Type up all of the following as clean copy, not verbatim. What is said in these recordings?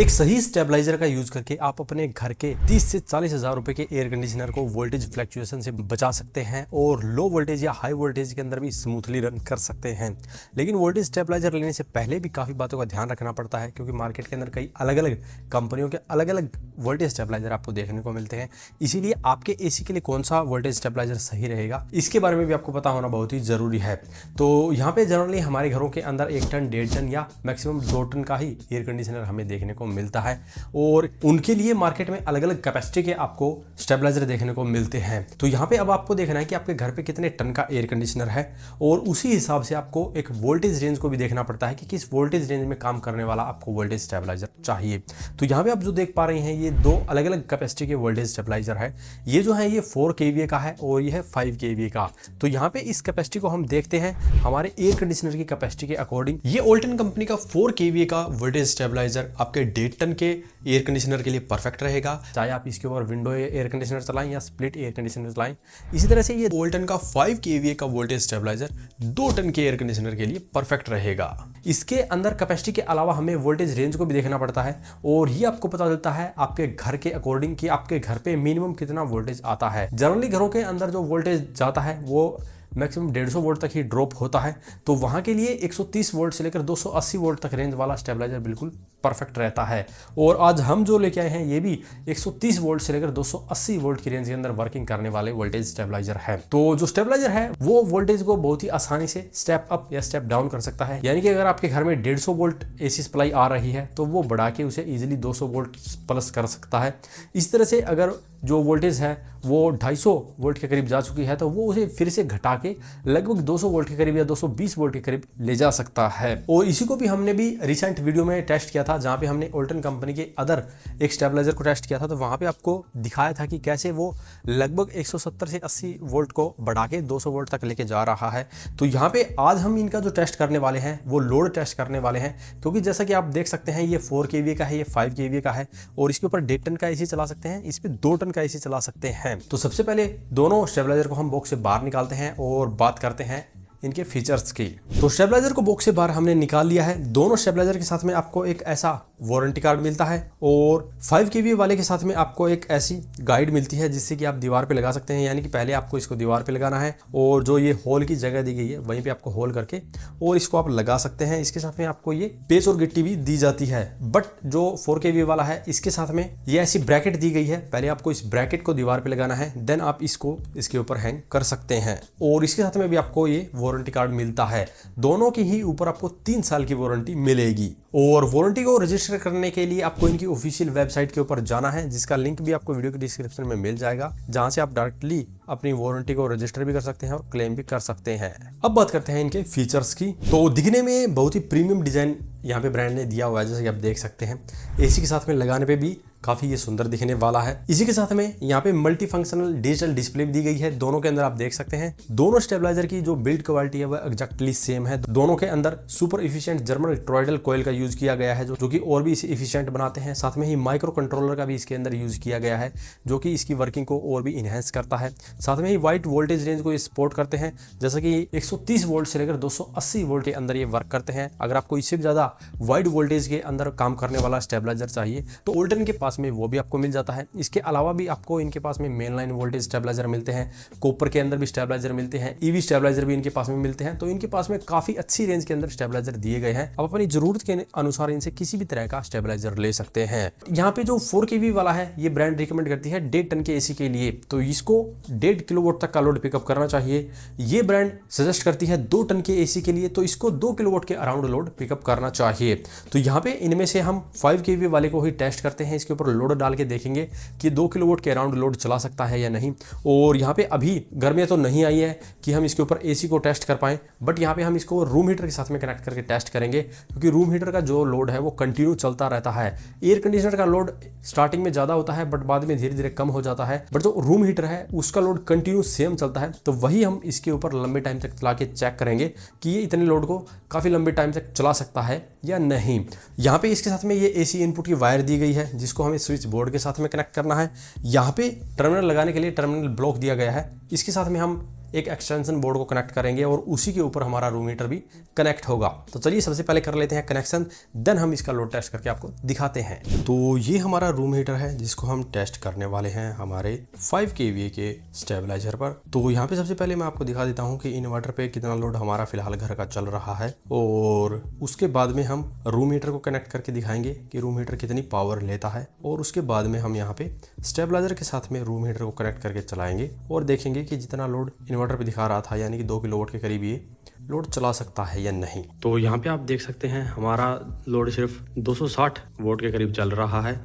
एक सही स्टेबलाइजर का यूज करके आप अपने घर के 30 से 40 हजार रुपए के एयर कंडीशनर को वोल्टेज फ्लक्चुएशन से बचा सकते हैं और लो वोल्टेज या हाई वोल्टेज के अंदर भी स्मूथली रन कर सकते हैं। लेकिन वोल्टेज स्टेबलाइजर लेने से पहले भी काफ़ी बातों का ध्यान रखना पड़ता है, क्योंकि मार्केट के अंदर कई अलग अलग कंपनियों के अलग अलग वोल्टेज स्टेबलाइजर आपको देखने को मिलते हैं। इसीलिए आपके एसी के लिए कौन सा वोल्टेज स्टेबलाइजर सही रहेगा, इसके बारे में भी आपको पता होना बहुत ही ज़रूरी है। तो यहाँ पे जनरली हमारे घरों के अंदर 1 टन 1.5 टन या मैक्सिमम 2 टन का ही एयर कंडीशनर हमें देखने को मिलता है और उनके लिए मार्केट में अलग अलग कैपेसिटी के आपको स्टेबलाइजर देखने को मिलते हैं। तो यहाँ पे अब आपको देखना है कि आपके घर पे कितने टन का एयर कंडीशनर है और उसी हिसाब से आपको एक वोल्टेज रेंज को भी देखना पड़ता है कि किस वोल्टेज रेंज में काम करने वाला आपको वोल्टेज स्टेबलाइजर चाहिए। तो यहाँ पे आप जो देख पा रहे हैं ये 2 अलग अलग कैपेसिटी के वोल्टेज स्टेबलाइजर है। ये जो है ये 4 kVA का है और ये है 5 kVA का। तो यहाँ पे इस कैपेसिटी को हम देखते हैं हमारे एयर कंडीशनर की कैपेसिटी के अकॉर्डिंग। ये ओल्टन कंपनी का 4 kVA का वोल्टेज स्टेबलाइजर आपके 1.5 टन के एयर कंडीशनर के लिए परफेक्ट रहेगा, चाहे आप इसके ऊपर विंडो एयर कंडीशनर चलाएं या स्प्लिट एयर कंडीशनर चलाएं। इसी तरह से ये वोल्टन का 5 kVA का वोल्टेज स्टेबलाइजर 2 टन के एयर कंडीशनर के लिए परफेक्ट रहेगा। इसके अंदर कैपेसिटी के अलावा हमें वोल्टेज रेंज को भी देखना पड़ता है और ये आपको पता चलता है आपके घर के अकॉर्डिंग कि आपके घर पे मिनिमम कितना वोल्टेज आता है। जनरली घरों के अंदर जो वोल्टेज जाता है वो मैक्सिमम 150 वोल्ट तक ही ड्रॉप होता है। तो वहाँ के लिए 130 वोल्ट से लेकर 280 वोल्ट तक रेंज वाला स्टेबलाइजर बिल्कुल परफेक्ट रहता है। और आज हम जो लेके आए हैं ये भी 130 वोल्ट से लेकर 280 वोल्ट की रेंज के अंदर वर्किंग करने वाले वोल्टेज स्टेबलाइजर है। तो जो स्टेबलाइजर है वो वोल्टेज को बहुत ही आसानी से स्टेप अप या स्टेप डाउन कर सकता है। यानी कि अगर आपके घर में 150 वोल्ट एसी सप्लाई आ रही है तो वो बढ़ा के उसे इजिली 200 वोल्ट प्लस कर सकता है। इस तरह से अगर जो वोल्टेज है वो 250 वोल्ट के करीब जा चुकी है तो वो उसे फिर से घटा के लगभग 200 वोल्ट के करीब या 220 वोल्ट के करीब ले जा सकता है। और इसी को भी हमने भी रिसेंट वीडियो में टेस्ट किया था, जहाँ पे हमने ओल्टन कंपनी के अदर एक स्टेबलाइजर को टेस्ट किया था। तो वहाँ पे आपको दिखाया था कि कैसे वो लगभग 170 से 80 वोल्ट को बढ़ा के 200 वोल्ट तक लेके जा रहा है। तो यहाँ पे आज हम इनका जो टेस्ट करने वाले हैं वो लोड टेस्ट करने वाले हैं, क्योंकि जैसा कि आप देख सकते हैं ये 4 kVA का है, ये 5 kVA का है और इसके ऊपर 1.5 टन का एसी चला सकते हैं, इस पे 2 टन का एसी चला सकते हैं। तो सबसे पहले दोनों स्टेबलाइजर को हम बॉक्स से बाहर निकालते हैं और बात करते हैं इनके फीचर्स की। तो स्टेबलाइजर को बॉक्स से बाहर हमने निकाल लिया है। दोनों स्टेबलाइजर के साथ में आपको एक ऐसा वारंटी कार्ड मिलता है और 5 kVA वाले के साथ में आपको एक ऐसी गाइड मिलती है जिससे कि आप दीवार पे लगा सकते हैं। यानी कि पहले आपको इसको दीवार पे लगाना है और जो ये होल की जगह दी गई है वहीं पे आपको होल करके और इसको आप लगा सकते हैं। इसके साथ में आपको ये पेच और गिट्टी भी दी जाती है। बट जो 4 kVA वाला है इसके साथ में ये ऐसी ब्रैकेट दी गई है, पहले आपको इस ब्रैकेट को दीवार पे लगाना है, देन आप इसको इसके ऊपर हैंग कर सकते हैं। और इसके साथ में भी आपको ये वारंटी कार्ड मिलता है। दोनों के ही ऊपर आपको 3 साल की वारंटी मिलेगी। और वारंटी को रजिस्टर करने के लिए आपको इनकी ऑफिशियल वेबसाइट के ऊपर जाना है, जिसका लिंक भी आपको वीडियो के डिस्क्रिप्शन में मिल जाएगा, जहां से आप डायरेक्टली अपनी वारंटी को रजिस्टर भी कर सकते हैं और क्लेम भी कर सकते हैं। अब बात करते हैं इनके फीचर्स की। तो दिखने में बहुत ही प्रीमियम डिजाइन यहाँ पे ब्रांड ने दिया हुआ है, जैसे कि आप देख सकते हैं। एसी के साथ में लगाने पे भी काफ़ी ये सुंदर दिखने वाला है। इसी के साथ में यहाँ पे मल्टी फंक्शनल डिजिटल डिस्प्ले दी गई है। दोनों के अंदर आप देख सकते हैं दोनों स्टेबलाइजर की जो बिल्ड क्वालिटी है वह एग्जैक्टली सेम है। दोनों के अंदर super efficient German toroidal coil का यूज किया गया है, जो कि और भी इसे इफिशिएंट बनाते हैं। साथ में ही माइक्रो कंट्रोलर का भी इसके अंदर यूज किया गया है, जो कि इसकी वर्किंग को और भी इनहेंस करता है। साथ में ही वाइड वोल्टेज रेंज को ये सपोर्ट करते हैं, जैसा कि 130 वोल्ट से लेकर 280 वोल्ट के अंदर ये वर्क करते हैं। अगर आपको इससे भी ज्यादा वाइड वोल्टेज के अंदर काम करने वाला स्टेबलाइजर चाहिए तो ओल्टन के पास में वो भी आपको जाता है। इसके अलावा भी आपको इनके पास में मेन लाइन वोल्टेज स्टेबलाइजर मिलते हैं, कॉपर के अंदर भी स्टेबलाइजर मिलते हैं, ईवी स्टेबलाइजर भी इनके पास में मिलते हैं। तो इनके पास में काफी अच्छी रेंज के अंदर स्टेबलाइजर दिए गए हैं। आप अपनी जरूरत के अनुसार इनसे किसी भी तरह का स्टेबलाइजर ले सकते हैं। यहाँ पे जो 4 kVA वाला है ये ब्रांड रिकमेंड करती है 1.5 टन के एसी के लिए, तो इसको 1.5 किलोवाट तक का लोड पिकअप करना चाहिए। ये ब्रांड सजेस्ट करती है 2 टन के एसी के लिए, तो इसको 2 किलोवाट के अराउंड लोड पिकअप करना चाहिए। तो यहाँ पे इनमें से हम 5 kVA वाले को ही टेस्ट करते हैं। इसके ऊपर लोड डाल के देखेंगे कि 2 किलोवाट के अराउंड लोड चला सकता है या नहीं। और यहाँ पे अभी गर्मियाँ तो नहीं आई है कि हम इसके ऊपर एसी को टेस्ट कर पाएं, बट यहाँ पे हम इसको रूम हीटर के साथ में कनेक्ट करके टेस्ट करेंगे, क्योंकि रूम हीटर का जो लोड है वो कंटिन्यू चलता रहता है। एयर कंडीशनर का लोड स्टार्टिंग में ज़्यादा होता है बट बाद में धीरे धीरे कम हो जाता है, बट जो रूम हीटर है उसका लोड कंटिन्यू सेम चलता है। तो वही हम इसके ऊपर लंबे टाइम तक चला के चेक करेंगे कि ये इतने लोड को काफ़ी लंबे टाइम तक चला सकता है या नहीं। यहाँ पे इसके साथ में ये एसी इनपुट की वायर दी गई है, जिसको हमें स्विच बोर्ड के साथ में कनेक्ट करना है। यहाँ पे टर्मिनल लगाने के लिए टर्मिनल ब्लॉक दिया गया है। इसके साथ में हम एक एक्सटेंशन बोर्ड को कनेक्ट करेंगे और उसी के ऊपर हमारा रूम हीटर भी कनेक्ट होगा। तो चलिए सबसे पहले कर लेते हैं कनेक्शन, देन हम इसका लोड टेस्ट करके आपको दिखाते हैं। तो ये हमारा रूम हीटर है जिसको हम टेस्ट करने वाले हैं हमारे 5 kVA के स्टेबलाइजर पर। तो यहाँ पे सबसे पहले मैं आपको दिखा देता हूँ कि इन्वर्टर पे कितना लोड हमारा फिलहाल घर का चल रहा है, और उसके बाद में हम रूम हीटर को कनेक्ट करके दिखाएंगे कि रूम हीटर कितनी पावर लेता है, और उसके बाद में हम यहाँ पे स्टेबलाइजर के साथ में रूम हीटर को कनेक्ट करके चलाएंगे और देखेंगे कि जितना लोड इन्वर्टर पे दिखा रहा था यानी कि 2 किलोवाट के करीब ये लोड चला सकता है या नहीं। तो यहाँ पे आप देख सकते हैं हमारा लोड सिर्फ 260 वोल्ट के करीब चल रहा है,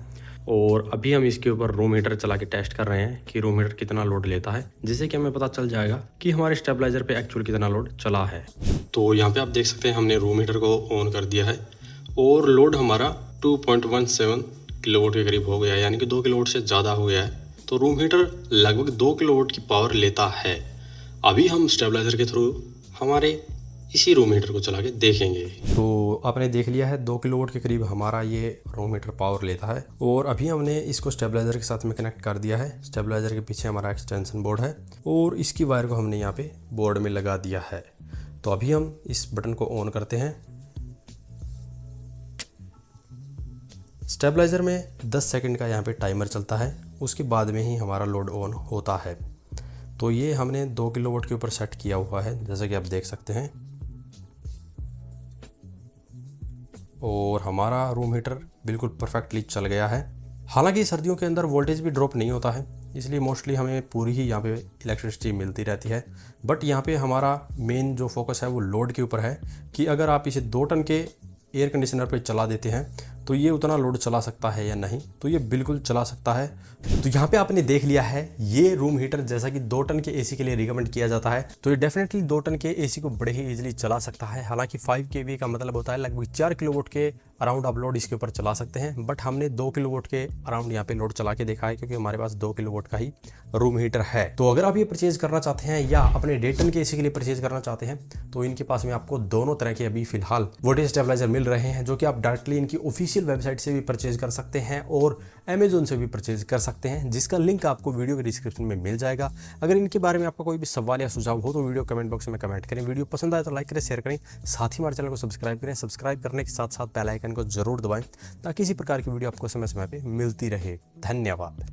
और अभी हम इसके ऊपर रूम हीटर चला के टेस्ट कर रहे हैं कि रूम हीटर कितना लोड लेता है, जिससे कि हमें पता चल जाएगा कि हमारे स्टेबलाइजर पे एक्चुअल कितना लोड चला है। तो यहाँ पे आप देख सकते हैं हमने रूम हीटर को ऑन कर दिया है और लोड हमारा 2.17 किलोवाट के करीब हो गया है, यानी कि 2 किलोवाट से ज़्यादा हो गया है। तो रूम हीटर लगभग 2 किलोवाट की पावर लेता है। अभी हम स्टेबलाइजर के थ्रू हमारे इसी रूम हीटर को चला के देखेंगे। तो आपने देख लिया है 2 किलोवाट के करीब हमारा ये रूम हीटर पावर लेता है, और अभी हमने इसको स्टेबलाइजर के साथ में कनेक्ट कर दिया है। स्टेबलाइजर के पीछे हमारा एक्सटेंशन बोर्ड है और इसकी वायर को हमने यहाँ पे बोर्ड में लगा दिया है। तो अभी हम इस बटन को ऑन करते हैं। स्टेबलाइजर में 10 सेकंड का यहाँ पे टाइमर चलता है, उसके बाद में ही हमारा लोड ऑन होता है। तो ये हमने 2 किलोवाट के ऊपर सेट किया हुआ है जैसा कि आप देख सकते हैं, और हमारा रूम हीटर बिल्कुल परफेक्टली चल गया है। हालांकि सर्दियों के अंदर वोल्टेज भी ड्रॉप नहीं होता है, इसलिए मोस्टली हमें पूरी ही यहाँ पे इलेक्ट्रिसिटी मिलती रहती है। बट यहाँ पे हमारा मेन जो फोकस है वो लोड के ऊपर है कि अगर आप इसे 2 टन के एयर कंडीशनर पे चला देते हैं तो ये उतना लोड चला सकता है या नहीं। तो ये बिल्कुल चला सकता है। तो यहाँ पे आपने देख लिया है ये रूम हीटर जैसा कि 2 टन के एसी के लिए रिकमेंड किया जाता है, तो ये डेफिनेटली 2 टन के एसी को बड़े ही इजीली चला सकता है। हालांकि 5 kVA का मतलब होता है लगभग 4 किलोवाट के अराउंड आप लोड इसके ऊपर चला सकते हैं, बट हमने 2 किलोवाट के अराउंड यहाँ पे लोड चला के देखा है क्योंकि हमारे पास 2 किलोवाट का ही रूम हीटर है। तो अगर आप ये परचेज करना चाहते हैं या अपने 1.5 टन के एसी के लिए परचेज करना चाहते हैं तो इनके पास में आपको दोनों तरह के अभी फिलहाल वोल्टेज स्टेबलाइजर मिल रहे हैं, जो कि आप डायरेक्टली इनकी ऑफिशियल वेबसाइट से भी परचेज कर सकते हैं और अमेजोन से भी परचेज कर सकते हैं, जिसका लिंक आपको वीडियो के डिस्क्रिप्शन में मिल जाएगा। अगर इनके बारे में आपका कोई भी सवाल या सुझाव हो तो वीडियो कमेंट बॉक्स में कमेंट करें। वीडियो पसंद आए तो लाइक करें, शेयर करें, साथ ही हमारे चैनल को सब्सक्राइब करें। सब्सक्राइब करने के साथ साथ बेल आइकन को जरूर दबाएं ताकि इसी प्रकार की वीडियो आपको समय समय पे मिलती रहे। धन्यवाद।